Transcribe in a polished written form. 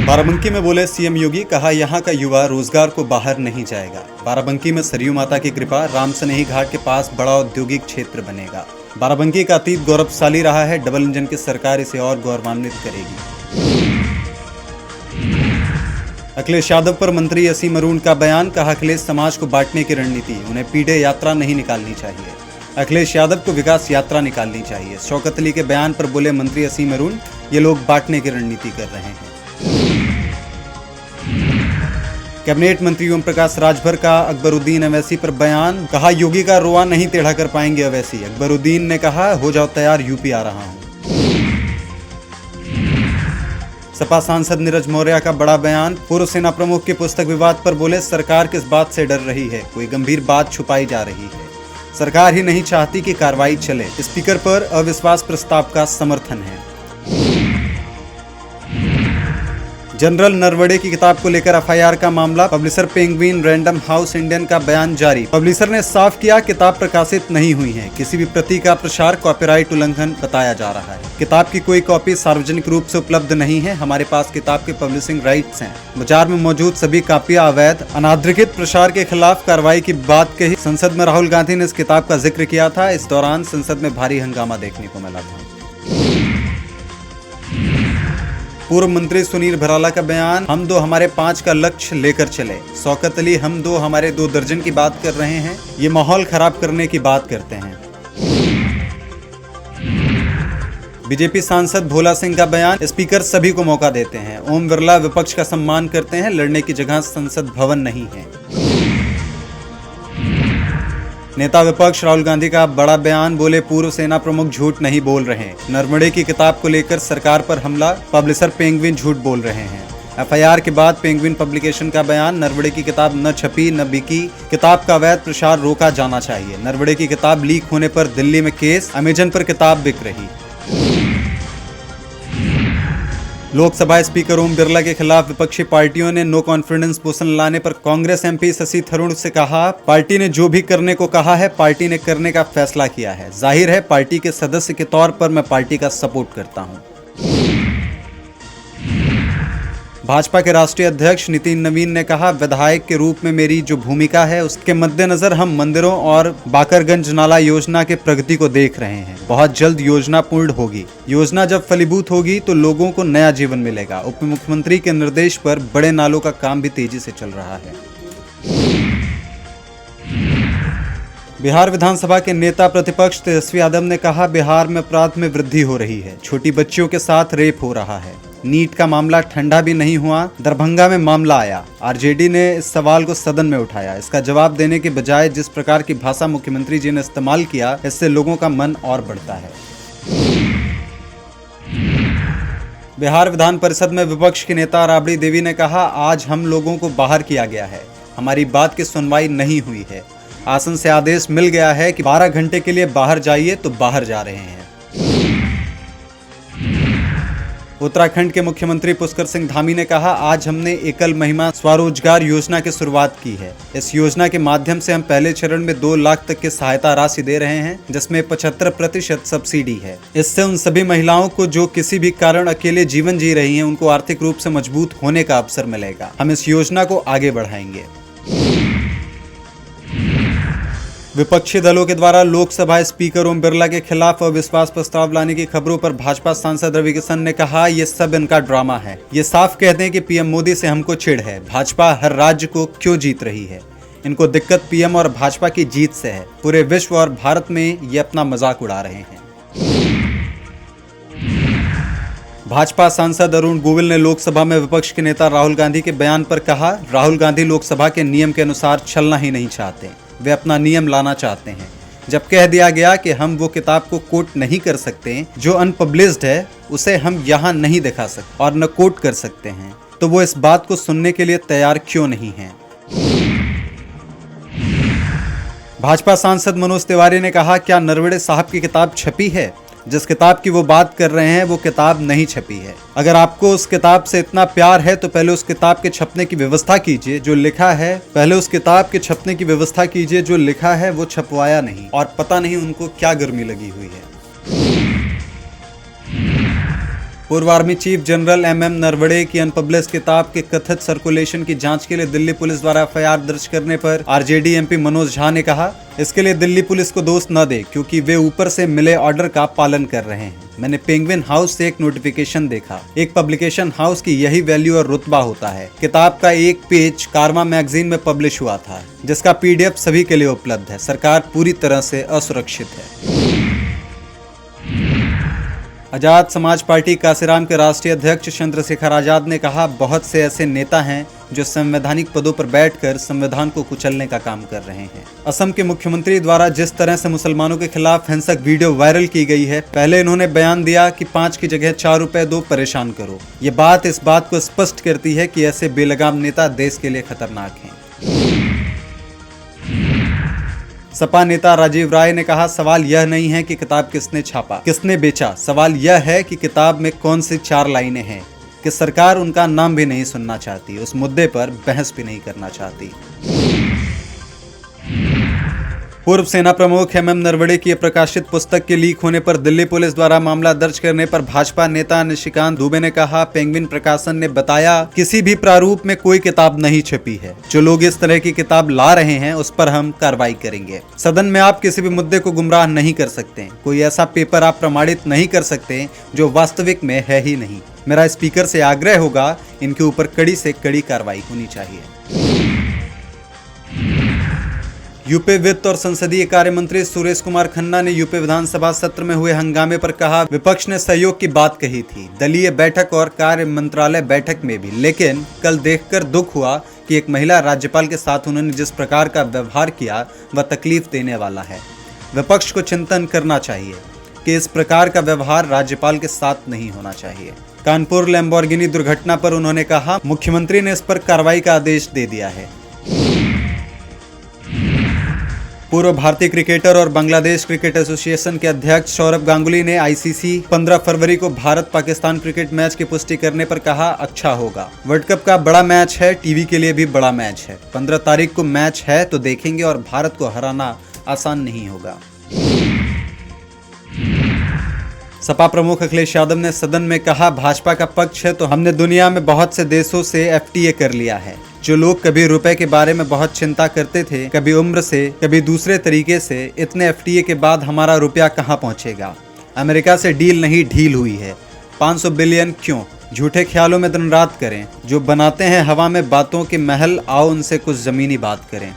बाराबंकी में बोले सीएम योगी, कहा यहां का युवा रोजगार को बाहर नहीं जाएगा। बाराबंकी में सरयू माता की कृपा, रामसनेही घाट के पास बड़ा औद्योगिक क्षेत्र बनेगा। बाराबंकी का अतीत गौरवशाली रहा है, डबल इंजन की सरकार इसे और गौरवान्वित करेगी। अखिलेश यादव पर मंत्री असीम अरुण का बयान, कहा अखिलेश समाज को बांटने की रणनीति, उन्हें पीढ़े यात्रा नहीं निकालनी चाहिए। अखिलेश यादव को विकास यात्रा निकालनी चाहिए। शौकत अली के बयान पर बोले मंत्री असीम अरुण, ये लोग बांटने की रणनीति कर रहे हैं। कैबिनेट मंत्री ओम प्रकाश राजभर का अकबरुद्दीन अवैसी पर बयान, कहा योगी का रोआ नहीं टेढ़ा कर पाएंगे अवैसी। अकबरुद्दीन ने कहा हो जाओ तैयार, यूपी आ रहा हूं। सपा सांसद नीरज मौर्य का बड़ा बयान, पूर्व सेना प्रमुख के पुस्तक विवाद पर बोले सरकार किस बात से डर रही है, कोई गंभीर बात छुपाई जा रही है। सरकार ही नहीं चाहती कि कार्रवाई चले। स्पीकर पर अविश्वास प्रस्ताव का समर्थन है। जनरल नरवणे की किताब को लेकर एफआईआर का मामला, publisher penguin random house Indian का बयान जारी। पब्लिशर ने साफ किया किताब प्रकाशित नहीं हुई है, किसी भी प्रति का प्रसार कॉपीराइट उल्लंघन बताया जा रहा है। किताब की कोई कॉपी सार्वजनिक रूप से उपलब्ध नहीं है। हमारे पास किताब के पब्लिशिंग राइट्स हैं। बाजार में मौजूद सभी कापियां अवैध अनाधिकृत प्रसार के खिलाफ कार्रवाई की बात कही। संसद में राहुल गांधी ने इस किताब का जिक्र किया था। इस दौरान संसद में भारी हंगामा देखने को मिला था। पूर्व मंत्री सुनील भराला का बयान, हम दो हमारे 5 का लक्ष्य लेकर चले। शौकत अली, हम दो हमारे 2 दर्जन की बात कर रहे हैं, ये माहौल खराब करने की बात करते हैं। बीजेपी सांसद भोला सिंह का बयान, स्पीकर सभी को मौका देते हैं। ओम बिरला विपक्ष का सम्मान करते हैं, लड़ने की जगह संसद भवन नहीं है। नेता विपक्ष राहुल गांधी का बड़ा बयान, बोले पूर्व सेना प्रमुख झूठ नहीं बोल रहे। नरवणे की किताब को लेकर सरकार पर हमला, पब्लिशर पेंगुइन झूठ बोल रहे हैं। एफआईआर के बाद पेंगुइन पब्लिकेशन का बयान, नरवणे की किताब न छपी न बिकी, किताब का अवैध प्रसार रोका जाना चाहिए। नरवणे की किताब लीक होने पर दिल्ली में केस, अमेजन पर किताब बिक रही। लोकसभा स्पीकर ओम बिरला के खिलाफ विपक्षी पार्टियों ने नो कॉन्फिडेंस मोशन लाने पर कांग्रेस एमपी शशि थरूर से कहा, पार्टी ने जो भी करने को कहा है पार्टी ने करने का फैसला किया है। जाहिर है पार्टी के सदस्य के तौर पर मैं पार्टी का सपोर्ट करता हूं। भाजपा के राष्ट्रीय अध्यक्ष नितिन नवीन ने कहा, विधायक के रूप में मेरी जो भूमिका है उसके मद्देनजर हम मंदिरों और बाकरगंज नाला योजना के प्रगति को देख रहे हैं। बहुत जल्द योजना पूर्ण होगी। योजना जब फलीभूत होगी तो लोगों को नया जीवन मिलेगा। उप मुख्यमंत्री के निर्देश पर बड़े नालों का काम भी तेजी से चल रहा है। बिहार विधानसभा के नेता प्रतिपक्ष तेजस्वी यादव ने कहा, बिहार में अपराध में वृद्धि हो रही है, छोटी बच्चियों के साथ रेप हो रहा है। नीट का मामला ठंडा भी नहीं हुआ, दरभंगा में मामला आया। आरजेडी ने इस सवाल को सदन में उठाया। इसका जवाब देने के बजाय जिस प्रकार की भाषा मुख्यमंत्री जी ने इस्तेमाल किया, इससे लोगों का मन और बढ़ता है। बिहार विधान परिषद में विपक्ष के नेता राबड़ी देवी ने कहा, आज हम लोगों को बाहर किया गया है, हमारी बात की सुनवाई नहीं हुई है। आसन से आदेश मिल गया है कि 12 घंटे के लिए बाहर जाइए तो बाहर जा रहे हैं। उत्तराखंड के मुख्यमंत्री पुष्कर सिंह धामी ने कहा, आज हमने एकल महिला स्वरोजगार योजना की शुरुआत की है। इस योजना के माध्यम से हम पहले चरण में 2 लाख तक की सहायता राशि दे रहे हैं, जिसमें 75% सब्सिडी है। इससे उन सभी महिलाओं को जो किसी भी कारण अकेले जीवन जी रही हैं, उनको आर्थिक रूप से मजबूत होने का अवसर मिलेगा। हम इस योजना को आगे बढ़ाएंगे। विपक्षी दलों के द्वारा लोकसभा स्पीकर ओम बिरला के खिलाफ अविश्वास प्रस्ताव लाने की खबरों पर भाजपा सांसद रवि किशन ने कहा, ये सब इनका ड्रामा है। ये साफ कहते हैं कि पीएम मोदी से हमको चिढ़ है। भाजपा हर राज्य को क्यों जीत रही है? इनको दिक्कत पीएम और भाजपा की जीत से है। पूरे विश्व और भारत में ये अपना मजाक उड़ा रहे हैं। भाजपा सांसद अरुण गोविल ने लोकसभा में विपक्ष के नेता राहुल गांधी के बयान पर कहा, राहुल गांधी लोकसभा के नियम के अनुसार चलना ही नहीं चाहते, वे अपना नियम लाना चाहते हैं। जब कह दिया गया कि हम वो किताब को कोट नहीं कर सकते जो अनपब्लिश्ड है, उसे हम यहाँ नहीं दिखा सकते और न कोट कर सकते हैं, तो वो इस बात को सुनने के लिए तैयार क्यों नहीं है? भाजपा सांसद मनोज तिवारी ने कहा, क्या नरवणे साहब की किताब छपी है? जिस किताब की वो बात कर रहे हैं वो किताब नहीं छपी है। अगर आपको उस किताब से इतना प्यार है तो पहले उस किताब के छपने की व्यवस्था कीजिए जो लिखा है। पहले उस किताब के छपने की व्यवस्था कीजिए जो लिखा है वो छपवाया नहीं, और पता नहीं उनको क्या गर्मी लगी हुई है। पूर्व army chief general MM Naravane की अनपब्लिश्ड किताब के कथित सर्कुलेशन की जांच के लिए दिल्ली पुलिस द्वारा FIR दर्ज करने पर RJD MP मनोज झा ने कहा, इसके लिए दिल्ली पुलिस को दोष न दे क्योंकि वे ऊपर से मिले ऑर्डर का पालन कर रहे हैं। मैंने पेंगुइन हाउस से एक नोटिफिकेशन देखा। एक पब्लिकेशन हाउस की यही वैल्यू और रुतबा होता है। किताब का एक पेज कारवा मैगजीन में पब्लिश हुआ था, जिसका PDF सभी के लिए उपलब्ध है। सरकार पूरी तरह से असुरक्षित है। आजाद समाज पार्टी कांसीराम के राष्ट्रीय अध्यक्ष चंद्रशेखर आजाद ने कहा, बहुत से ऐसे नेता हैं जो संवैधानिक पदों पर बैठकर संविधान को कुचलने का काम कर रहे हैं। असम के मुख्यमंत्री द्वारा जिस तरह से मुसलमानों के खिलाफ हिंसक वीडियो वायरल की गई है, पहले इन्होंने बयान दिया कि 5 की जगह 4 रुपए दो, परेशान करो। ये बात इस बात को स्पष्ट करती है कि ऐसे बेलगाम नेता देश के लिए खतरनाक हैं। सपा नेता राजीव राय ने कहा, सवाल यह नहीं है कि किताब किसने छापा, किसने बेचा, सवाल यह है कि किताब में कौन सी 4 लाइनें हैं कि सरकार उनका नाम भी नहीं सुनना चाहती, उस मुद्दे पर बहस भी नहीं करना चाहती। पूर्व सेना प्रमुख MM नरवड़े की प्रकाशित पुस्तक के लीक होने पर दिल्ली पुलिस द्वारा मामला दर्ज करने पर भाजपा नेता निशिकांत दुबे ने कहा, पेंगुइन प्रकाशन ने बताया किसी भी प्रारूप में कोई किताब नहीं छपी है। जो लोग इस तरह की किताब ला रहे हैं उस पर हम कार्रवाई करेंगे। सदन में आप किसी भी मुद्दे को गुमराह नहीं कर सकते। कोई ऐसा पेपर आप प्रमाणित नहीं कर सकते जो वास्तविक में है ही नहीं। मेरा स्पीकर से आग्रह होगा, इनके ऊपर कड़ी से कड़ी कार्रवाई होनी चाहिए। यूपी वित्त और संसदीय कार्य मंत्री सुरेश कुमार खन्ना ने यूपी विधानसभा सत्र में हुए हंगामे पर कहा, विपक्ष ने सहयोग की बात कही थी दलीय बैठक और कार्य मंत्रालय बैठक में भी, लेकिन कल देखकर दुख हुआ कि एक महिला राज्यपाल के साथ उन्होंने जिस प्रकार का व्यवहार किया वह तकलीफ देने वाला है। विपक्ष को चिंतन करना चाहिए कि इस प्रकार का व्यवहार राज्यपाल के साथ नहीं होना चाहिए। कानपुर लैम्बोर्गिनी दुर्घटना पर उन्होंने कहा, मुख्यमंत्री ने इस पर कार्रवाई का आदेश दे दिया है। पूर्व भारतीय क्रिकेटर और बांग्लादेश क्रिकेट एसोसिएशन के अध्यक्ष सौरभ गांगुली ने ICC 15 फरवरी को भारत पाकिस्तान क्रिकेट मैच की पुष्टि करने पर कहा, अच्छा होगा। वर्ल्ड कप का बड़ा मैच है, टीवी के लिए भी बड़ा मैच है। 15 तारीख को मैच है तो देखेंगे और भारत को हराना आसान नहीं होगा। सपा प्रमुख अखिलेश यादव ने सदन में कहा, भाजपा का पक्ष है तो हमने दुनिया में बहुत से देशों से FTA कर लिया है। जो लोग कभी रुपए के बारे में बहुत चिंता करते थे, कभी उम्र से, कभी दूसरे तरीके से, इतने FTA के बाद हमारा रुपया कहाँ पहुँचेगा। अमेरिका से डील नहीं ढील हुई है। 500 बिलियन क्यों? झूठे ख्यालों में दिन रात करें। जो बनाते हैं हवा में बातों के महल, आओ उनसे कुछ जमीनी बात करें।